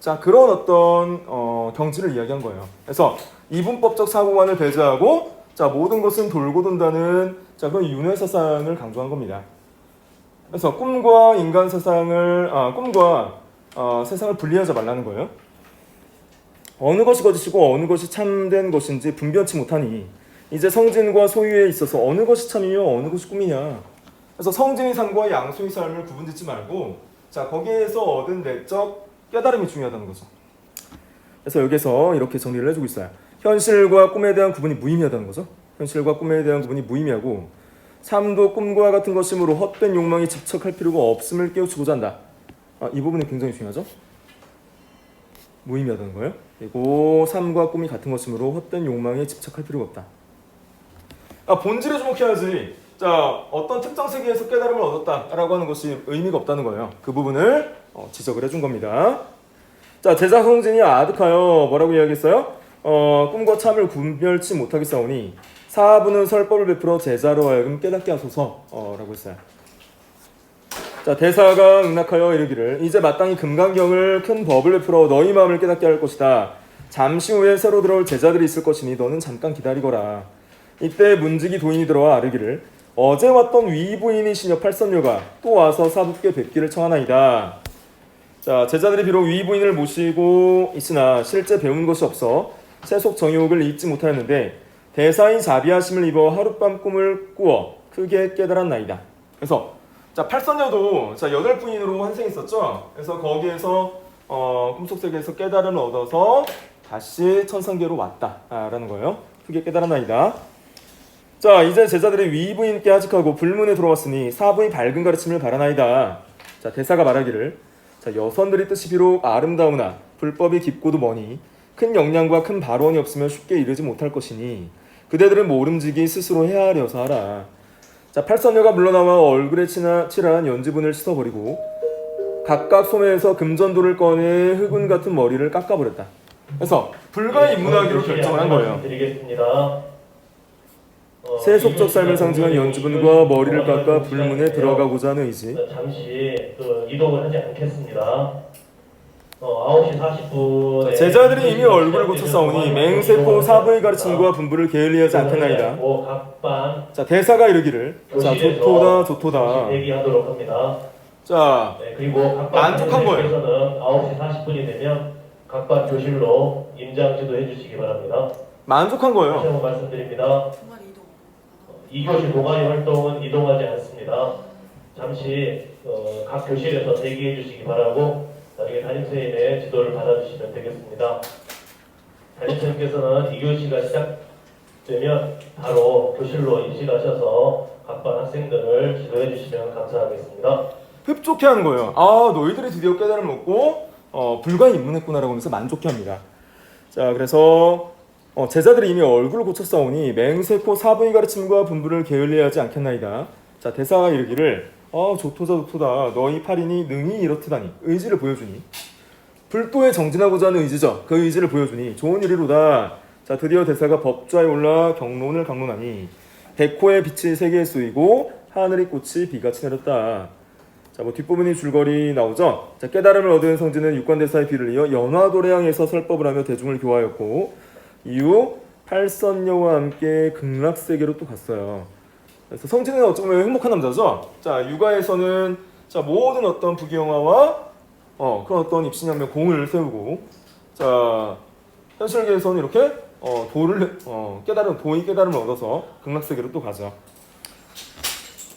자, 그런 어떤 경지를 이야기한 거예요. 그래서 이분법적 사고관을 배제하고 자, 모든 것은 돌고 돈다는 자, 그런 윤회 사상을 강조한 겁니다. 그래서 꿈과 인간 세상을 꿈과 세상을 분리하지 말라는 거예요. 어느 것이 거짓이고 어느 것이 참된 것인지 분별치 못하니 이제 성진과 소유에 있어서 어느 것이 참이며 어느 것이 꿈이냐. 그래서 성진의 삶과 양수의 삶을 구분짓지 말고 자, 거기에서 얻은 내적 깨달음이 중요하다는 거죠. 그래서 여기서 이렇게 정리를 해주고 있어요. 현실과 꿈에 대한 구분이 무의미하다는 거죠. 현실과 꿈에 대한 구분이 무의미하고 삶도 꿈과 같은 것이므로 헛된 욕망에 집착할 필요가 없음을 깨우치고자 한다. 이 부분이 굉장히 중요하죠. 무의미하다는 거예요. 그리고 삶과 꿈이 같은 것이므로 헛된 욕망에 집착할 필요가 없다. 본질에 주목해야지. 자, 어떤 특정 세계에서 깨달음을 얻었다라고 하는 것이 의미가 없다는 거예요. 그 부분을 지적을 해준 겁니다. 자, 제자 성진이 아득하여 뭐라고 이야기했어요? 꿈과 참을 분별치 못하겠사오니 사부는 설법을 베풀어 제자로 하여금 깨닫게 하소서라고 했어요. 자, 대사가 응낙하여 이르기를 이제 마땅히 금강경을 큰 법을 베풀어 너희 마음을 깨닫게 할 것이다. 잠시 후에 새로 들어올 제자들이 있을 것이니 너는 잠깐 기다리거라. 이때 문지기 도인이 들어와 아르기를 어제 왔던 위부인이시녀 팔선녀가 또 와서 사부께 뵙기를 청하나이다. 자, 제자들이 비록 위부인을 모시고 있으나 실제 배운 것이 없어 세속 정욕을 잊지 못하였는데 대사의 자비하심을 입어 하룻밤 꿈을 꾸어 크게 깨달았나이다. 그래서 자, 팔선녀도 자, 8부인으로 환생했었죠. 그래서 거기에서 꿈속 세계에서 깨달음을 얻어서 다시 천상계로 왔다라는 거예요. 크게 깨달았나이다. 자, 이제 제자들이 위부인께 하직하고 불문에 들어왔으니 사부의 밝은 가르침을 바라나이다. 자, 대사가 말하기를 자, 여선들의 뜻이 비록 아름다우나 불법이 깊고도 머니 큰 역량과 큰 발원이 없으면 쉽게 이르지 못할 것이니 그대들은 모름지기 스스로 헤아려서 하라. 자, 팔선녀가 물러나와 얼굴에 칠한 연지분을 씻어버리고 각각 소매에서 금전도를 꺼내 흑운 같은 머리를 깎아버렸다. 그래서 불가에 입문하기로 결정을 한 거예요. 드리겠습니다. 세속적 삶을 상징한 연주분과 머리를 깎아 불문에 들어가고자 하는 의지. 잠시 이동을 하지 않겠습니다. 9시 40분에 제자들이 이미 얼굴을 고쳤사오니 맹세코 사부의 가르침과 분부를 게을리하지 않겠나이다. 자, 대사가 이르기를 자, 좋도다 좋도다. 대기하도록 합니다. 자, 네, 그리고 각반 만족한 거예요. 선생님께서는 9시 40분이 되면 각반 교실로 임장 지도해 주시기 바랍니다. 만족한 거예요. 다시 한번 말씀드립니다. 주말 이동. 2교시 동아리 활동은 이동하지 않습니다. 잠시 각 교실에서 대기해 주시기 바라고 나중에 담임선생님의 지도를 받아주시면 되겠습니다. 담임선생님께서는 2교시가 시작되면 바로 교실로 입실하셔서 각반 학생들을 지도해 주시면 감사하겠습니다. 흡족해 하는 거예요. 아, 너희들이 드디어 깨달음을 얻고 불가에 입문했구나라고 하면서 만족해 합니다. 자, 그래서 제자들이 이미 얼굴을 고쳤사오니 맹세코 사부의 가르침과 분부를 게을리하지 않겠나이다. 자, 대사가 이르기를 좋도다 좋도다 너희 팔인이 능히 이렇듯하니 의지를 보여주니 불도에 정진하고자 하는 의지죠. 그 의지를 보여주니 좋은 일이로다. 자, 드디어 대사가 법좌에 올라 경론을 강론하니 백호의 빛이 세계에 쏘이고 하늘의 꽃이 비같이 내렸다. 자, 뒷부분이 줄거리 나오죠. 자, 깨달음을 얻은 성진은 육관대사의 비를 이어 연화도래항에서 설법을 하며 대중을 교화하였고 이후 팔선녀와 함께 극락세계로 또 갔어요. 그래서 성진은 어쩌면 행복한 남자죠. 자, 육아에서는 자, 모든 어떤 부귀영화와 그런 어떤 입신양면 공을 세우고 자, 현실계에서는 이렇게 도의 깨달음을 얻어서 극락세계로 또 가죠.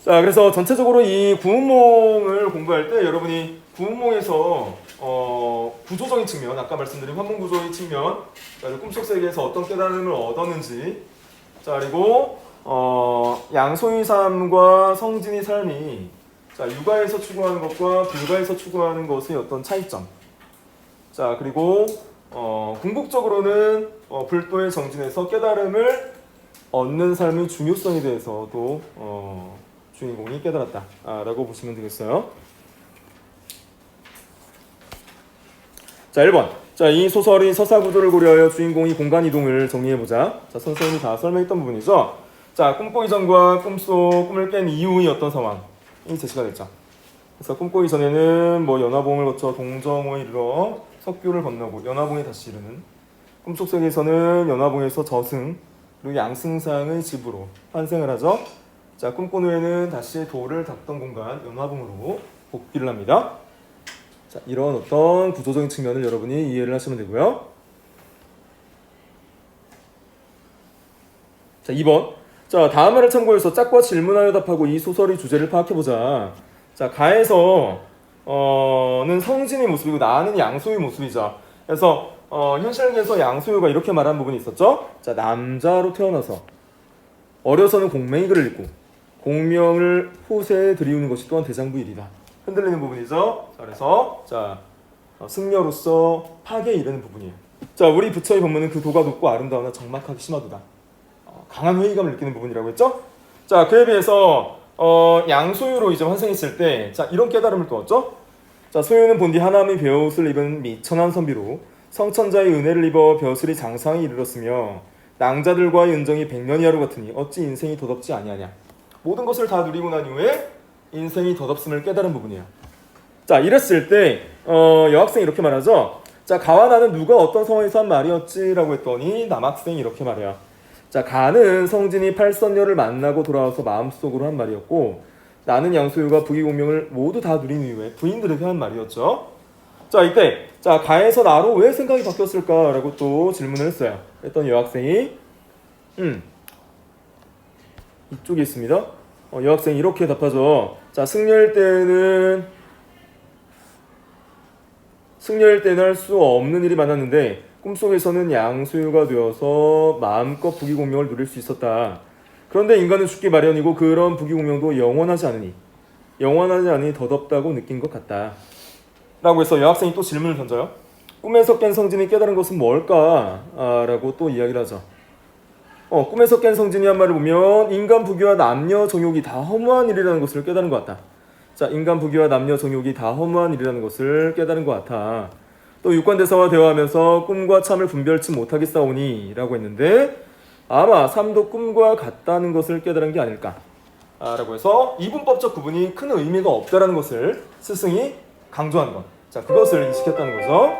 자, 그래서 전체적으로 이 구운몽을 공부할 때 여러분이 구운몽에서 구조적인 측면, 아까 말씀드린 환문구조의 측면, 그리고 꿈속 세계에서 어떤 깨달음을 얻었는지, 자, 그리고 양소희 삶과 성진이 삶이 자, 육아에서 추구하는 것과 불가에서 추구하는 것의 어떤 차이점. 자, 그리고 궁극적으로는 불도의 정진에서 깨달음을 얻는 삶의 중요성에 대해서도 주인공이 깨달았다라고 보시면 되겠어요. 자, 1번. 자, 이 소설의 서사 구조를 고려하여 주인공이 공간 이동을 정리해보자. 자, 선생님이 다 설명했던 부분이죠. 자, 꿈꾸기 전과 꿈을 깬 이후의 어떤 상황이 제시가 됐죠. 그래서 꿈꾸기 전에는 뭐 연화봉을 거쳐 동정호에 이르러 석교를 건너고 연화봉에 다시 이르는, 꿈속 세계에서는 연화봉에서 저승 그리고 양승상의 집으로 환생을 하죠. 자, 꿈꾼 후에는 다시 돌을 닦던 공간 연화봉으로 복귀를 합니다. 자, 이런 어떤 구조적인 측면을 여러분이 이해를 하시면 되고요. 자, 2번. 자, 다음 말을 참고해서 짝과 질문하여 답하고 이 소설의 주제를 파악해보자. 자, 가에서 는 성진의 모습이고 나는 양소의 모습이죠. 그래서 현실에서 양소유가 이렇게 말한 부분이 있었죠. 자, 남자로 태어나서 어려서는 공명의 글을 읽고 공명을 후세에 들이우는 것이 또한 대장부 일이다. 흔들리는 부분이죠. 자, 그래서 승려로서 파괴에 이르는 부분이에요. 자, 우리 부처의 본문은 그 도가 높고 아름다우나 적막하기 심하도다. 강한 회의감을 느끼는 부분이라고 했죠. 자, 그에 비해서 양소유로 이제 환생했을 때 자, 이런 깨달음을 두었죠. 자, 소유는 본디 하나님의 베옷을 입은 미천한 선비로 성천자의 은혜를 입어 벼슬이 장상에 이르렀으며 낭자들과의 은정이 100년이하로 같으니 어찌 인생이 덧없지 아니하냐. 모든 것을 다 누리고 난 이후에 인생이 덧없음을 깨달은 부분이에요. 자, 이랬을 때 여학생이 이렇게 말하죠. 자, 가와 나는 누가 어떤 상황에서 한 말이었지라고 했더니 남학생이 이렇게 말해요. 자, 가는 성진이 팔선녀를 만나고 돌아와서 마음속으로 한 말이었고 나는 양소유가 부귀공명을 모두 다 누린 이후에 부인들에게 한 말이었죠. 자, 이때 자, 가에서 나로 왜 생각이 바뀌었을까라고 또 질문을 했어요. 했더니 여학생이 이쪽에 있습니다. 여학생이 이렇게 답하죠. 자, 승려일 때는 할 수 없는 일이 많았는데 꿈속에서는 양소유가 되어서 마음껏 부귀공명을 누릴 수 있었다. 그런데 인간은 죽기 마련이고 그런 부귀공명도 영원하지 않으니 덧없다고 느낀 것 같다. 라고 해서 여학생이 또 질문을 던져요. 꿈에서 깬 성진이 깨달은 것은 뭘까? 라고 또 이야기를 하죠. 꿈에서 깬 성진이 한 말을 보면 인간 부귀와 남녀 정욕이 다 허무한 일이라는 것을 깨달은 것 같다. 자, 인간 부귀와 남녀 정욕이 다 허무한 일이라는 것을 깨달은 것 같아. 또 육관대사와 대화하면서 꿈과 참을 분별치 못하겠사오니 라고 했는데 아마 삶도 꿈과 같다는 것을 깨달은 게 아닐까 라고 해서 이분법적 구분이 큰 의미가 없다라는 것을 스승이 강조하는 것. 자, 그것을 인식했다는 거죠.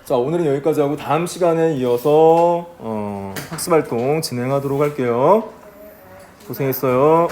자, 오늘은 여기까지 하고 다음 시간에 이어서 학습활동 진행하도록 할게요. 고생했어요.